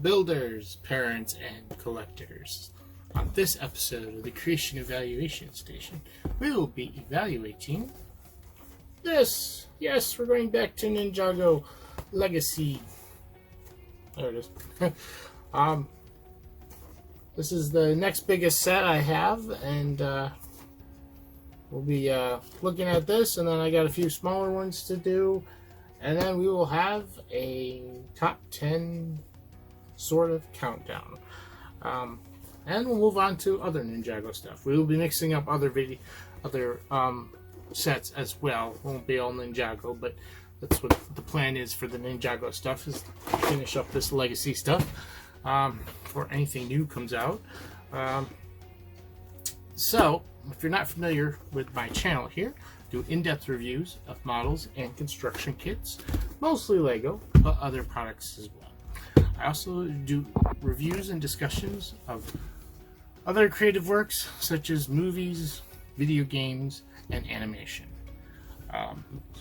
builders, parents, and collectors. On this episode of the Creation Evaluation Station, we will be evaluating this. Yes, we're going back to Ninjago Legacy. There it is. This is the next biggest set I have, and we'll be looking at this, and then I got a few smaller ones to do, and then we will have a top 10 sort of countdown. And we'll move on to other Ninjago stuff. We will be mixing up other sets as well. Won't be all Ninjago, but that's what the plan is for the Ninjago stuff, is to finish up this legacy stuff before anything new comes out. So, if you're not familiar with my channel here, I do in-depth reviews of models and construction kits, mostly Lego, but other products as well. I also do reviews and discussions of other creative works such as movies, video games, and animation.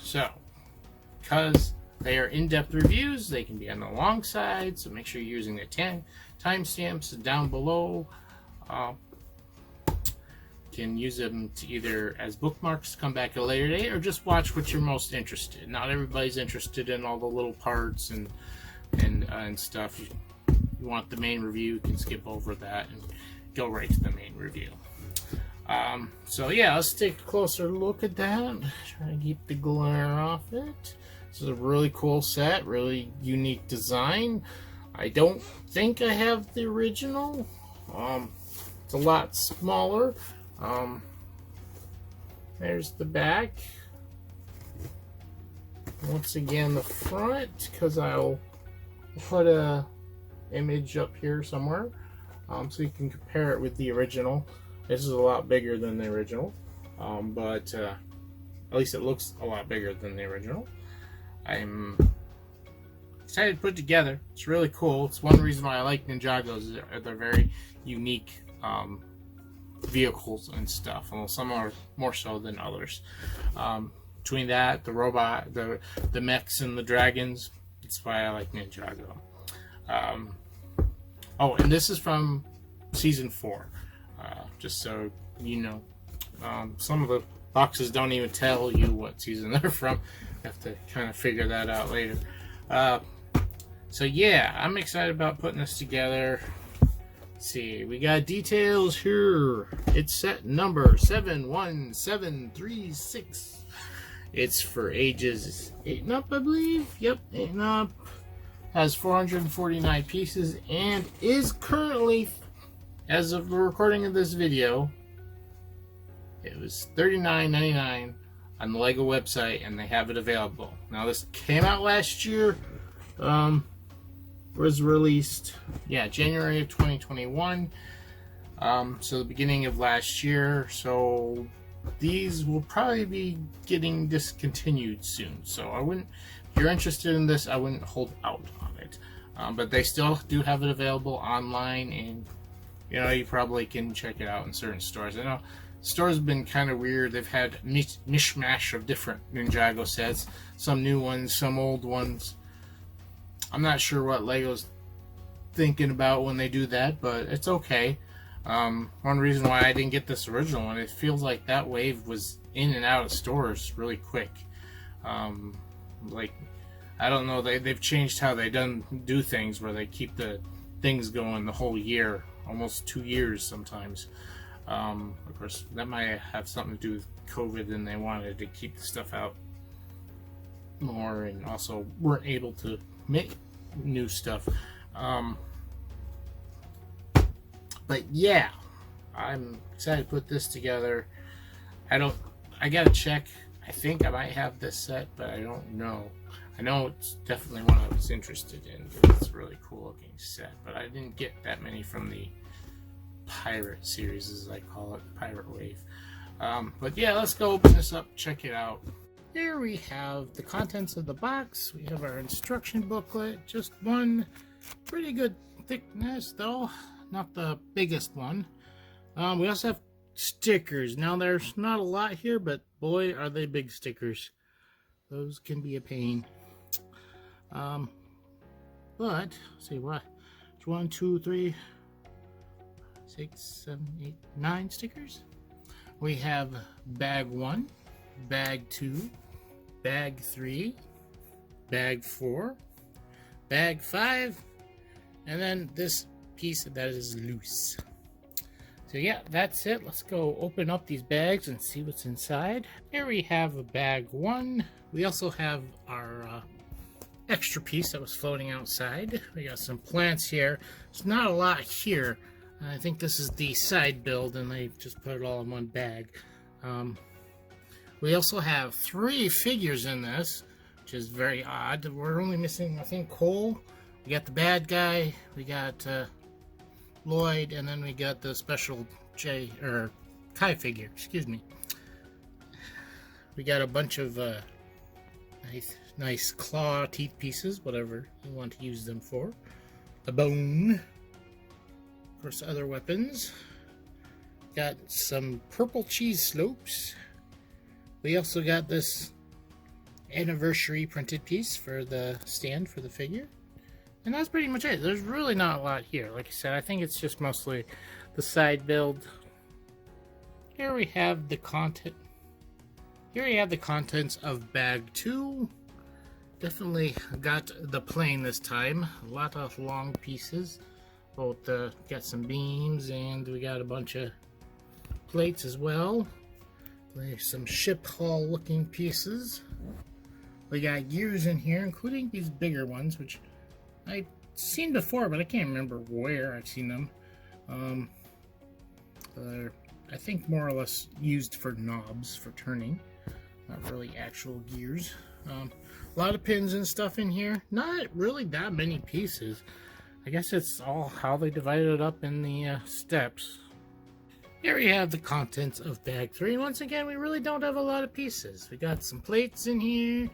So, because they are in-depth reviews, they can be on the long side, so make sure you're using the timestamps down below. You can use them to either as bookmarks to come back at a later date, or just watch what you're most interested in. Not everybody's interested in all the little parts and stuff. You want the main review, you can skip over that and go right to the main review. So yeah, let's take a closer look at that. Try to keep the glare off it. This is a really cool set, really unique design. I don't think I have the original. It's a lot smaller. There's the back. Once again, the front, because I'll put a image up here somewhere, so you can compare it with the original. This is a lot bigger than the original, but at least it looks a lot bigger than the original. I'm excited to put it together. It's really cool. It's one reason why I like Ninjagos. They're very unique vehicles and stuff. Well, some are more so than others. Between that, the robot, the mechs, and the dragons, that's why I like Ninjago. Oh, and this is from season 4. Just so you know, some of the boxes don't even tell you what season they're from. You have to kind of figure that out later. So yeah, I'm excited about putting this together. Let's see, we got details here. It's set number 71736. It's for ages 8 and up, I believe. Yep, 8 and up. Has 449 pieces and is currently, as of the recording of this video, it was $39.99 on the LEGO website, and they have it available. Now, this came out last year. Was released, yeah, January of 2021. So the beginning of last year. So these will probably be getting discontinued soon. So I wouldn't, if you're interested in this, I wouldn't hold out on it. But they still do have it available online, and you know, you probably can check it out in certain stores. I know stores have been kind of weird. They've had mishmash of different Ninjago sets, some new ones, some old ones. I'm not sure what LEGO's thinking about when they do that, but it's okay. One reason why I didn't get this original one, it feels like that wave was in and out of stores really quick. Like, I don't know, they've changed how they do things, where they keep the things going the whole year, almost 2 years sometimes. Of course, that might have something to do with COVID, and they wanted to keep the stuff out more, and also weren't able to make new stuff. But yeah, I'm excited to put this together. I gotta check. I think I might have this set, but I don't know. I know it's definitely one I was interested in, because it's a really cool looking set, but I didn't get that many from the Pirate series, as I call it, Pirate Wave. But yeah, let's go open this up, check it out. Here we have the contents of the box. We have our instruction booklet, just one pretty good thickness though, not the biggest one. We also have stickers. Now there's not a lot here, but boy are they big stickers. Those can be a pain. But see what, 1, 2, 3, 6, 7, 8, 9 stickers. We have bag 1, bag 2, bag 3, bag 4, bag 5, and then this piece that is loose. So yeah, that's it. Let's go open up these bags and see what's inside. Here we have a bag 1. We also have our extra piece that was floating outside. We got some plants here. There's not a lot here. I think this is the side build and they just put it all in one bag. We also have 3 figures in this, which is very odd. We're only missing, I think, Cole. We got the bad guy. We got Lloyd, and then we got the special Kai figure, excuse me. We got a bunch of nice claw teeth pieces, whatever you want to use them for. A bone. Of course, other weapons. Got some purple cheese slopes. We also got this anniversary printed piece for the stand for the figure. And that's pretty much it. There's really not a lot here. Like I said, I think it's just mostly the side build. Here we have the content. Here we have the contents of bag 2. Definitely got the plane this time. A lot of long pieces. Both got some beams and we got a bunch of plates as well. There's some ship hull looking pieces. We got gears in here, including these bigger ones, which I've seen before, but I can't remember where I've seen them. They're, I think, more or less used for knobs for turning, not really actual gears. A lot of pins and stuff in here. Not really that many pieces. I guess it's all how they divided it up in the steps. Here we have the contents of bag 3. Once again, we really don't have a lot of pieces. We got some plates in here,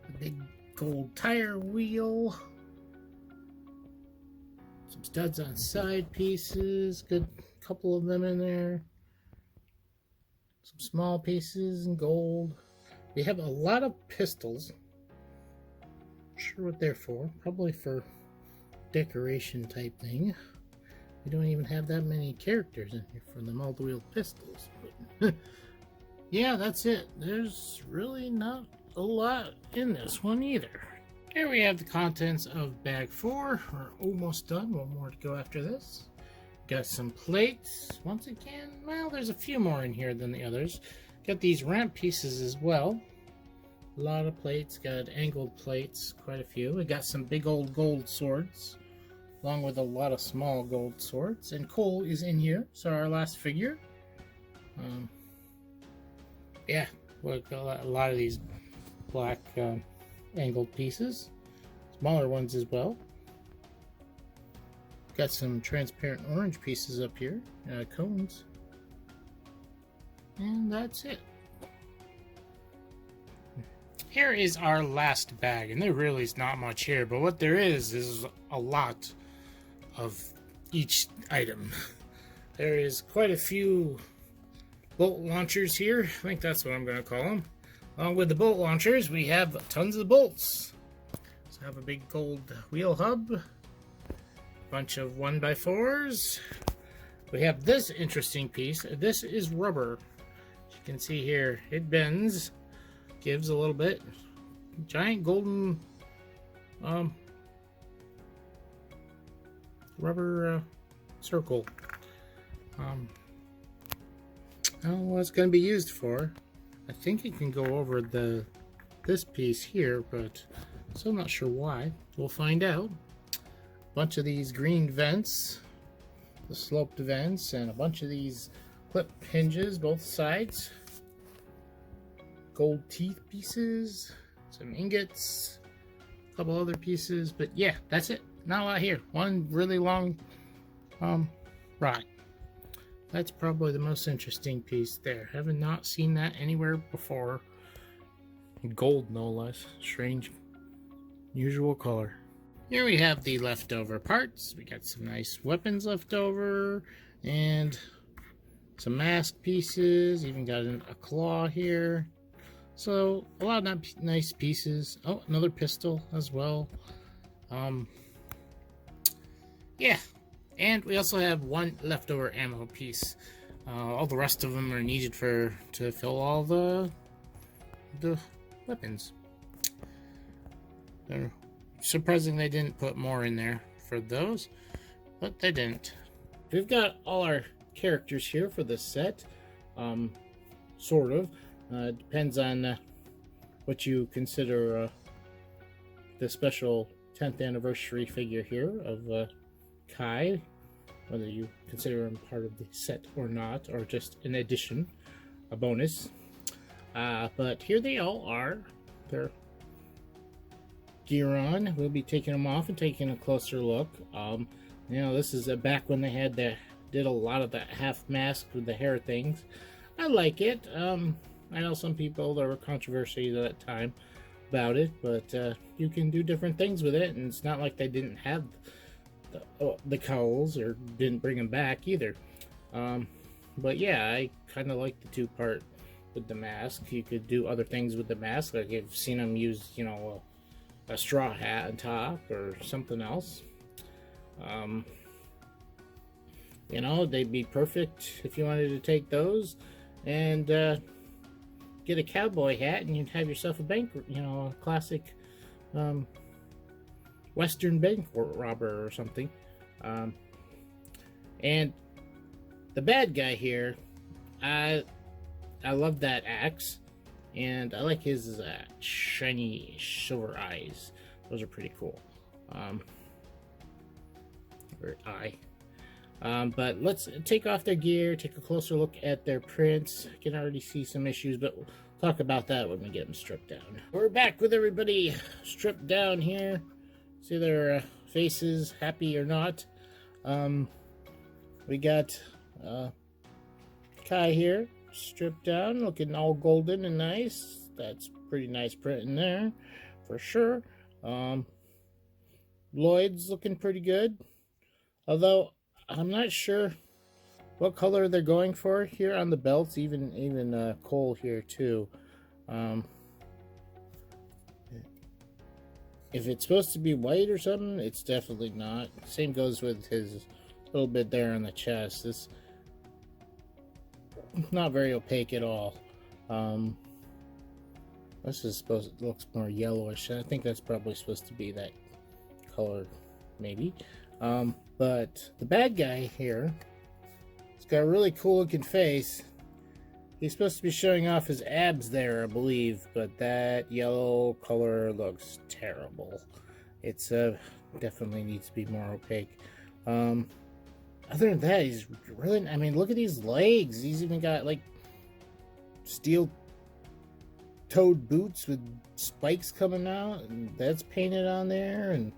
a big gold tire wheel, some studs on side pieces, good couple of them in there, some small pieces in gold. We have a lot of pistols. Not sure what they're for. Probably for decoration type thing. We don't even have that many characters in here for the multi-wheel pistols. But yeah, that's it. There's really not a lot in this one either. Here we have the contents of bag 4. We're almost done. One more to go after this. Got some plates. Once again, well, there's a few more in here than the others. Got these ramp pieces as well. A lot of plates. Got angled plates, quite a few. We got some big old gold swords, along with a lot of small gold swords. And Cole is in here, so our last figure. Yeah, we got a lot of these black angled pieces, smaller ones as well. Got some transparent orange pieces up here, cones, and that's it. Here is our last bag, and there really is not much here, but what there is a lot of each item. There is quite a few bolt launchers here. I think that's what I'm going to call them. Along with the bolt launchers, we have tons of bolts. So I have a big gold wheel hub, a bunch of 1x4s. We have this interesting piece. This is rubber. As you can see here, it bends, gives a little bit. Giant golden rubber circle. I don't know what it's going to be used for. I think it can go over this piece here, but still not sure why. We'll find out. A bunch of these green vents, the sloped vents, and a bunch of these clip hinges, both sides. Gold teeth pieces, some ingots, a couple other pieces, but yeah, that's it. Not a lot here. One really long rod. That's probably the most interesting piece there. Haven't not seen that anywhere before. Gold, no less. Strange, unusual color. Here we have the leftover parts. We got some nice weapons left over, and some mask pieces. Even got a claw here. So a lot of nice pieces. Oh, another pistol as well. Yeah, and we also have one leftover ammo piece. All the rest of them are needed to fill all the weapons. They're surprising they didn't put more in there for those, but they didn't. We've got all our characters here for this set. Sort of. Depends on what you consider the special 10th anniversary figure here of Kai, whether you consider him part of the set or not, or just an addition, a bonus. But here they all are. Their gear on. We'll be taking them off and taking a closer look. You know, this is back when they did a lot of the half mask with the hair things. I like it. I know some people, there were controversies at that time about it, but you can do different things with it, and it's not like they didn't have the cowls or didn't bring them back either. But yeah, I kind of like the two-part with the mask. You could do other things with the mask, like I've seen them use, you know, a straw hat on top or something else. You know, they'd be perfect if you wanted to take those and get a cowboy hat, and you'd have yourself a bank, you know, a classic Western bank robber or something. And the bad guy here, I love that axe, and I like his shiny silver eyes. Those are pretty cool. Or eye. But let's take off their gear, take a closer look at their prints. I can already see some issues, but we'll talk about that when we get them stripped down. We're back with everybody stripped down here. See their faces, happy or not. We got Kai here, stripped down, looking all golden and nice. That's pretty nice print in there, for sure. Lloyd's looking pretty good, although I'm not sure what color they're going for here on the belts. Even Cole here too. If it's supposed to be white or something, it's definitely not. Same goes with his little bit there on the chest. It's not very opaque at all. This is supposed, it looks more yellowish. I think that's probably supposed to be that color, maybe. But the bad guy here, he's got a really cool looking face. He's supposed to be showing off his abs there, I believe, but that yellow color looks terrible. It's definitely needs to be more opaque. Other than that, he's really, I mean, look at these legs. He's even got like steel toed boots with spikes coming out, and that's painted on there, and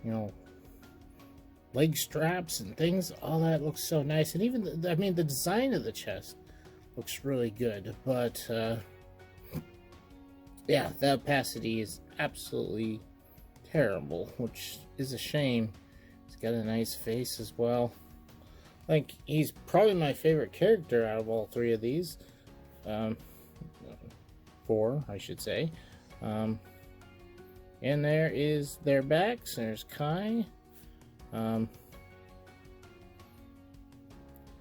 you know, leg straps and things. All that looks so nice. And even I mean, the design of the chest looks really good, but yeah, the opacity is absolutely terrible, which is a shame. He's got a nice face as well. Like, he's probably my favorite character out of all three of these. Four, I should say. And there is their backs. There's Kai.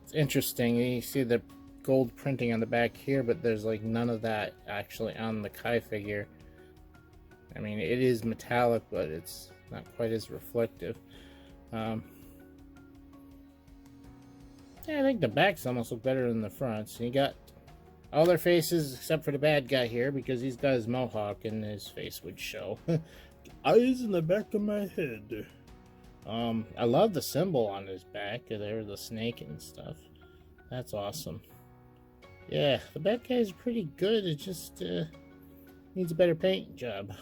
It's interesting. You see the gold printing on the back here, but there's like none of that actually on the Kai figure. I mean, it is metallic, but it's not quite as reflective. Yeah, I think the backs almost look better than the fronts. You got all their faces except for the bad guy here, because he's got his mohawk and his face would show. Eyes in the back of my head. I love the symbol on his back there, the snake and stuff. That's awesome. Yeah, the bad guy is pretty good. It just needs a better paint job.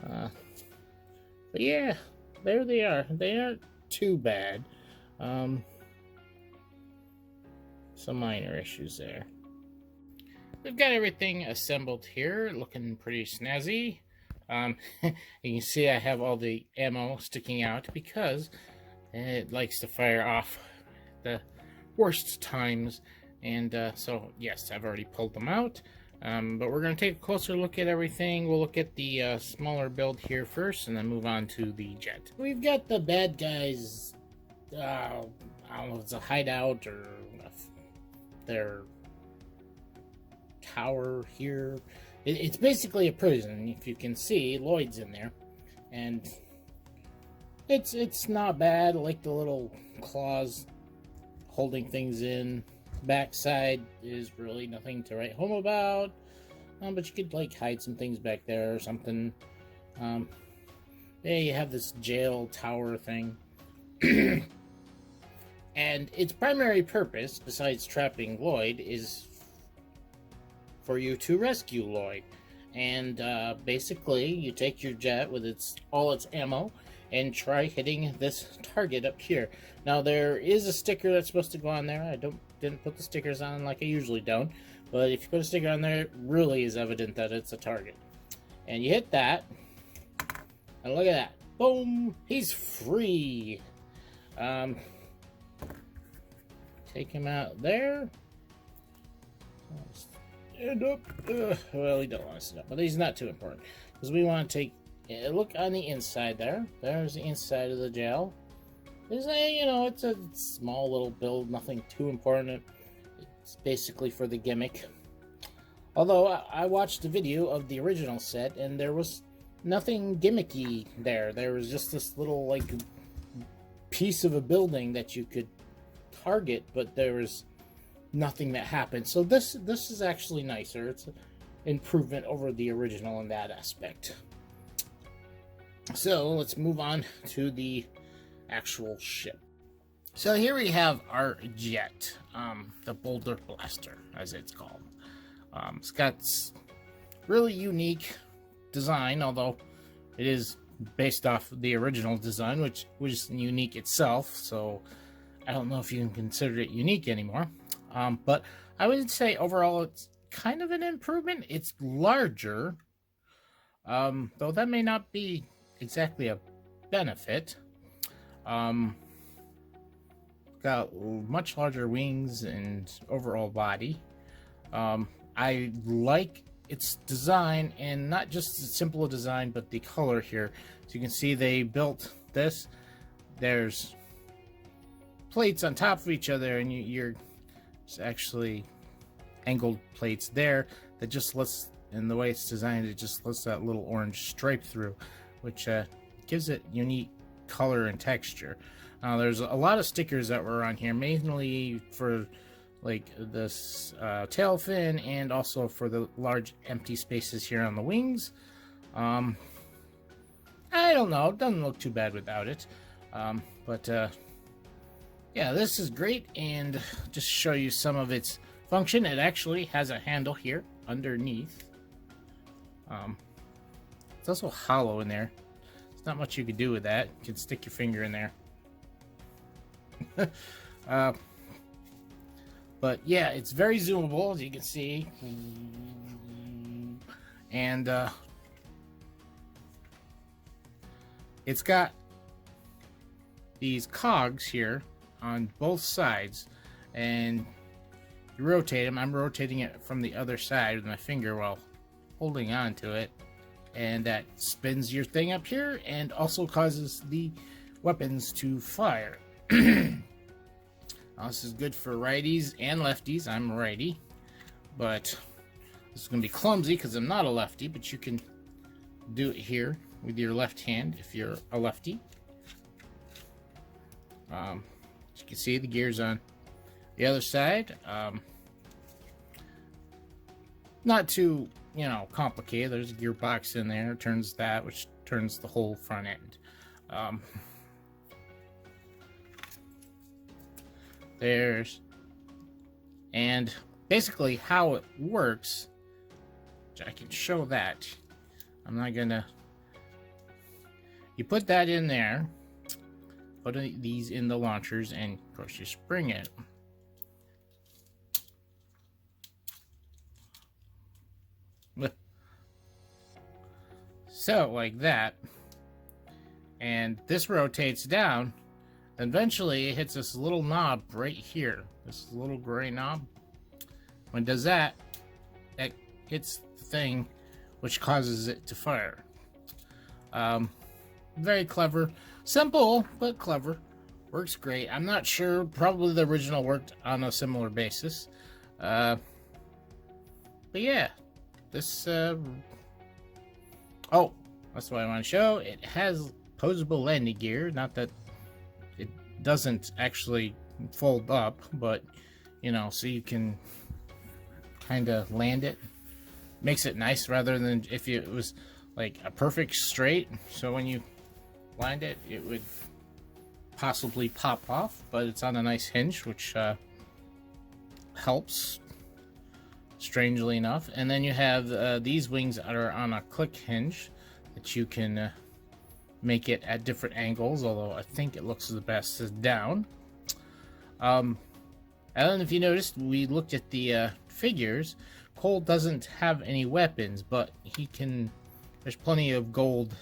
But yeah, there they are. They aren't too bad. Some minor issues there. We've got everything assembled here, looking pretty snazzy. You can see I have all the ammo sticking out because it likes to fire off the worst times. And so, yes, I've already pulled them out. But we're going to take a closer look at everything. We'll look at the smaller build here first, and then move on to the jet. We've got the bad guys. I don't know if it's a hideout or their tower here. It's basically a prison. If you can see, Lloyd's in there, and it's not bad. I like the little claws holding things in. Backside is really nothing to write home about, but you could like hide some things back there or something. Yeah, you have this jail tower thing. And its primary purpose, besides trapping Lloyd, is for you to rescue Lloyd. And basically, you take your jet with all its ammo and try hitting this target up here. Now, there is a sticker that's supposed to go on there. I didn't put the stickers on like I usually don't, but if you put a sticker on there, it really is evident that it's a target. And you hit that, and look at that. Boom! He's free! Take him out there. Stand up. Well, he don't want to sit up, but he's not too important, because we want to take a look on the inside there. There's the inside of the jail. It's a small little build, nothing too important. It's basically for the gimmick. Although I watched a video of the original set, and there was nothing gimmicky there. There was just this little like piece of a building that you could target, but there was nothing that happened. So this is actually nicer. It's an improvement over the original in that aspect. So let's move on to the actual ship. So here we have our jet, the Boulder Blaster, as it's called. It's got really unique design, although it is based off the original design, which was unique itself, so I don't know if you can consider it unique anymore. But I would say overall it's kind of an improvement. It's larger, though that may not be exactly a benefit. Got much larger wings and overall body. I like its design, and not just the simple design, but the color here. So you can see they built this. There's plates on top of each other, and there's actually angled plates there that just lets, and the way it's designed, it just lets that little orange stripe through, which gives it unique color and texture. There's a lot of stickers that were on here, mainly for like this tail fin, and also for the large empty spaces here on the wings. I don't know, it doesn't look too bad without it. But yeah, this is great, and just show you some of its function. It actually has a handle here underneath. It's also hollow in there. There's not much you can do with that. You can stick your finger in there. But yeah, it's very zoomable, as you can see. And it's got these cogs here on both sides, and you rotate them. I'm rotating it from the other side with my finger while holding on to it, and that spins your thing up here and also causes the weapons to fire. This is good for righties and lefties. I'm a righty, but this is going to be clumsy because I'm not a lefty, but you can do it here with your left hand if you're a lefty. As you can see, the gears on the other side. Not too, complicated. There's a gearbox in there. It turns that, which turns the whole front end. And basically how it works, which I can show that. I'm not gonna. You put that in there, put these in the launchers, and of course you spring it. So, like that. And this rotates down. Eventually, it hits this little knob right here. This little gray knob. When it does that, it hits the thing, which causes it to fire. Very clever. Simple, but clever. Works great. I'm not sure. Probably the original worked on a similar basis. But yeah, this... oh, that's what I want to show. It has posable landing gear. Not that it doesn't actually fold up, but, you know, so you can kind of land it. Makes it nice rather than if it was like a perfect straight. So when you land it, it would possibly pop off, but it's on a nice hinge, which helps, strangely enough. And then you have these wings that are on a click hinge that you can make it at different angles, although I think it looks the best as down. And if you noticed, we looked at the figures. Cole doesn't have any weapons, but he can... There's plenty of gold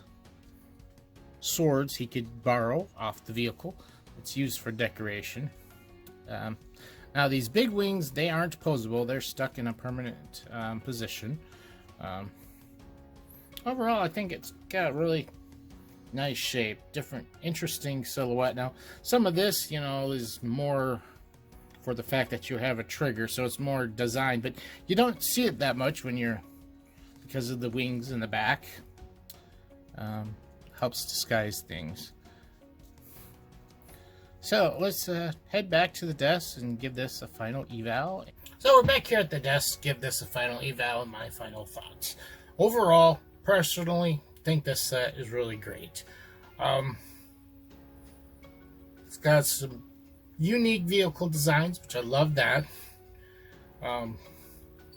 swords he could borrow off the vehicle. It's used for decoration. Now these big wings, they aren't posable. They're stuck in a permanent position. Overall, I think it's got a really nice shape. Different, interesting silhouette. Now, some of this, you know, is more for the fact that you have a trigger, so it's more designed, but you don't see it that much when you're... because of the wings in the back. Helps disguise things. So let's head back to the desk and give this a final eval. So we're back here at the desk, give this a final eval and my final thoughts. Overall, personally, think this set is really great. It's got some unique vehicle designs, which I love that.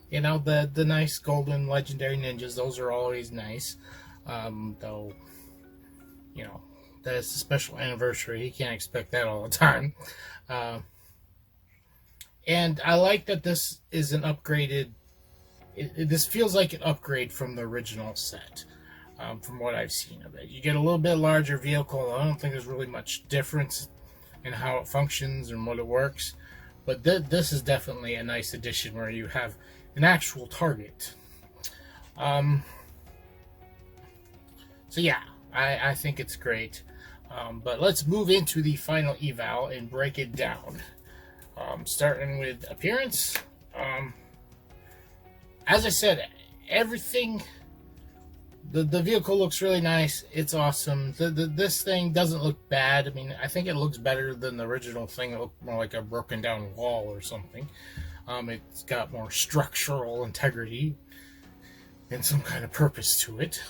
You know, the nice golden legendary ninjas, those are always nice. Though, you know, that's a special anniversary. You can't expect that all the time. And I like that this is an upgraded... this feels like an upgrade from the original set, from what I've seen of it. You get a little bit larger vehicle. I don't think there's really much difference in how it functions and what it works. But this is definitely a nice addition where you have an actual target. So yeah, I think it's great. But let's move into the final eval and break it down. Starting with appearance. As I said, everything... The vehicle looks really nice. It's awesome. This thing doesn't look bad. I mean, I think it looks better than the original thing. It looked more like a broken down wall or something. It's got more structural integrity and some kind of purpose to it.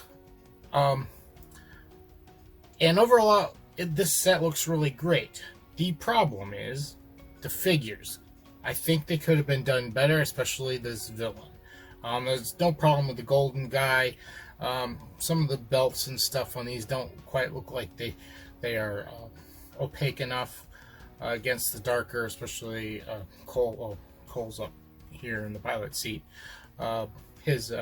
And overall, this set looks really great. The problem is the figures. I think they could have been done better, especially this villain. There's no problem with the golden guy. Some of the belts and stuff on these don't quite look like they are opaque enough against the darker, especially Cole. Well, Cole's up here in the pilot seat. His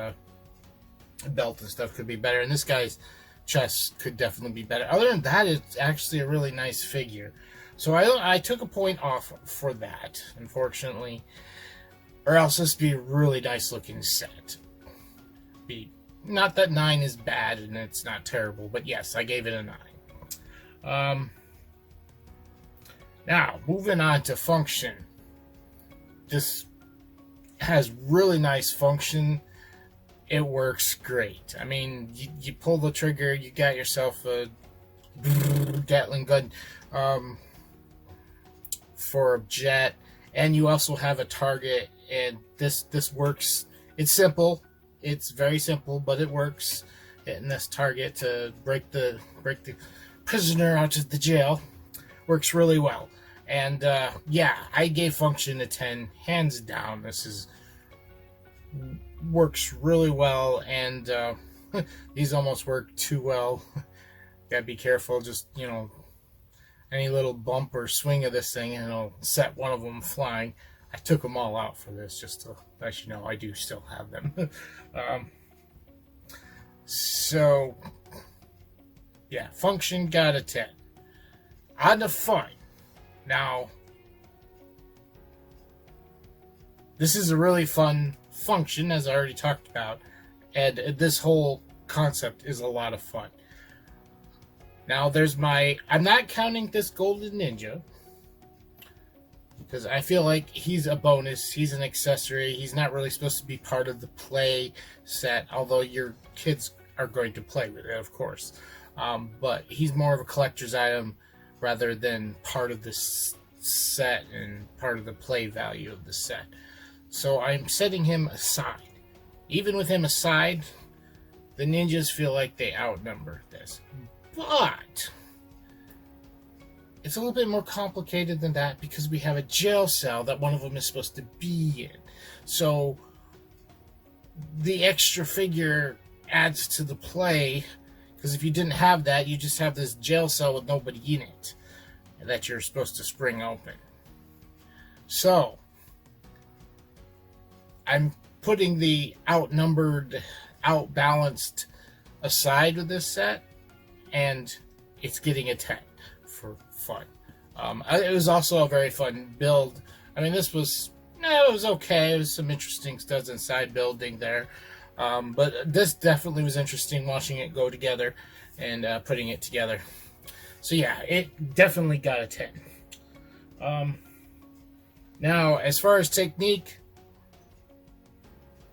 belt and stuff could be better, and this guy's chest could definitely be better. Other than that, it's actually a really nice figure. So I took a point off for that, unfortunately, or else this would be a really nice looking set. Not that 9 is bad and it's not terrible, but yes, I gave it a 9. Now, moving on to function. This has really nice function. It works great. I mean, you pull the trigger, you got yourself a Gatling gun for a jet, and you also have a target, and this works. It's simple. It's very simple, but it works. Hitting this target to break the prisoner out of the jail works really well. And yeah, I gave function a 10, hands down. This works really well, and these almost work too well. Gotta be careful. Just, you know, any little bump or swing of this thing, and it'll set one of them flying. I took them all out for this, just to let you know I do still have them. So, yeah, function got a 10. On the fun. Now, this is a really fun function, as I already talked about, and this whole concept is a lot of fun. Now there's I'm not counting this Golden Ninja, because I feel like he's a bonus, he's an accessory, he's not really supposed to be part of the play set, although your kids are going to play with it, of course. But he's more of a collector's item rather than part of this set and part of the play value of the set. So I'm setting him aside. Even with him aside, the ninjas feel like they outnumber this. But it's a little bit more complicated than that, because we have a jail cell that one of them is supposed to be in. So the extra figure adds to the play, because if you didn't have that, you just have this jail cell with nobody in it that you're supposed to spring open. So I'm putting the outnumbered, outbalanced aside with this set, and it's getting a 10 for fun. It was also a very fun build. I mean, this was, it was okay. It was some interesting studs inside building there. But this definitely was interesting, watching it go together and putting it together. So yeah, it definitely got a 10. Now, as far as technique,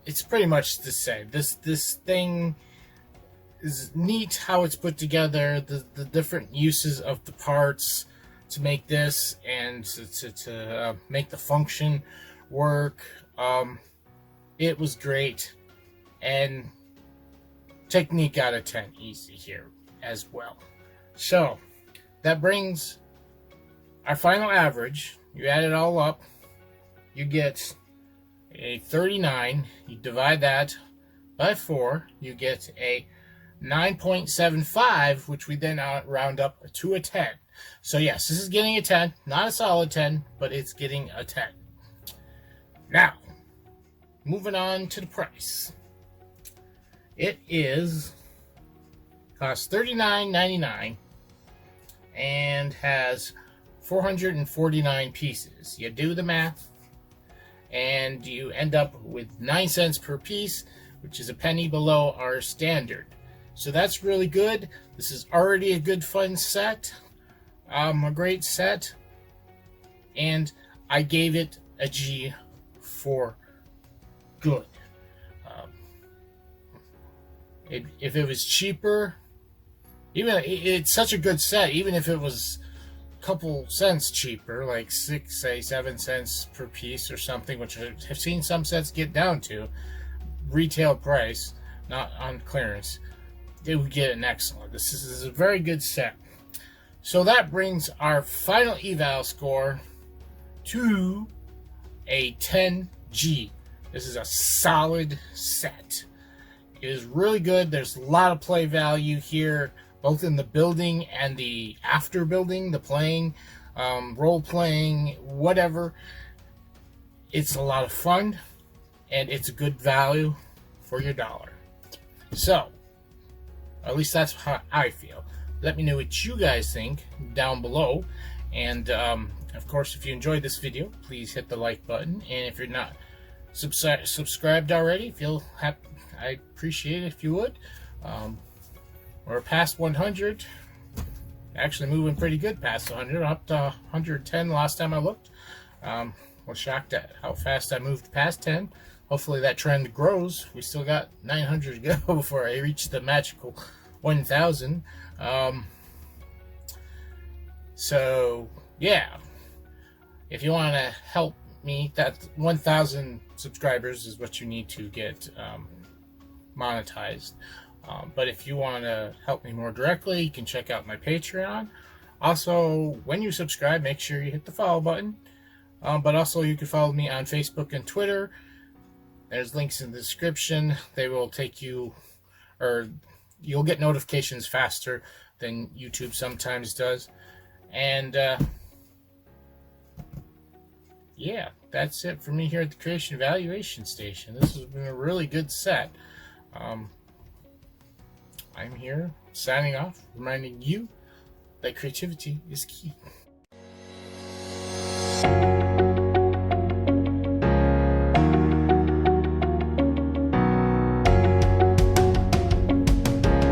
it's pretty much the same. This thing is neat how it's put together, the different uses of the parts to make this and to make the function work. It was great, and technique got a 10 easy here as well. So that brings our final average. You add it all up, you get a 39. You divide that by 4, you get a 9.75, which we then round up to a 10. So yes, this is getting a 10, not a solid 10, but it's getting a 10. Now, moving on to the price. It costs $39.99 and has 449 pieces. You do the math, and you end up with 9 cents per piece, which is a penny below our standard. So that's really good. This is already a good fun set, a great set, and I gave it a G for good. If it was cheaper, even it's such a good set, even if it was a couple cents cheaper, like 7 cents per piece or something, which I have seen some sets get down to retail price, not on clearance, they would get an excellent. This is a very good set. So that brings our final eval score to a 10G. This is a solid set. It is really good. There's a lot of play value here, both in the building and the after building, the playing, role playing, whatever. It's a lot of fun, and it's a good value for your dollar. So, at least that's how I feel. Let me know what you guys think down below. And of course, if you enjoyed this video, please hit the like button. And if you're not subscribed already, I'd appreciate it if you would. We're past 100. Actually moving pretty good past 100. Up to 110 last time I looked. Was shocked at how fast I moved past 10. Hopefully that trend grows. We still got 900 to go before I reach the magical 1,000. So yeah, if you want to help me, that 1,000 subscribers is what you need to get monetized. But if you want to help me more directly, you can check out my Patreon. Also, when you subscribe, make sure you hit the follow button. But also, you can follow me on Facebook and Twitter. There's links in the description. They will take you, or you'll get notifications faster than YouTube sometimes does. And yeah, that's it for me here at the Creation Evaluation Station. This has been a really good set. I'm here signing off, reminding you that creativity is key.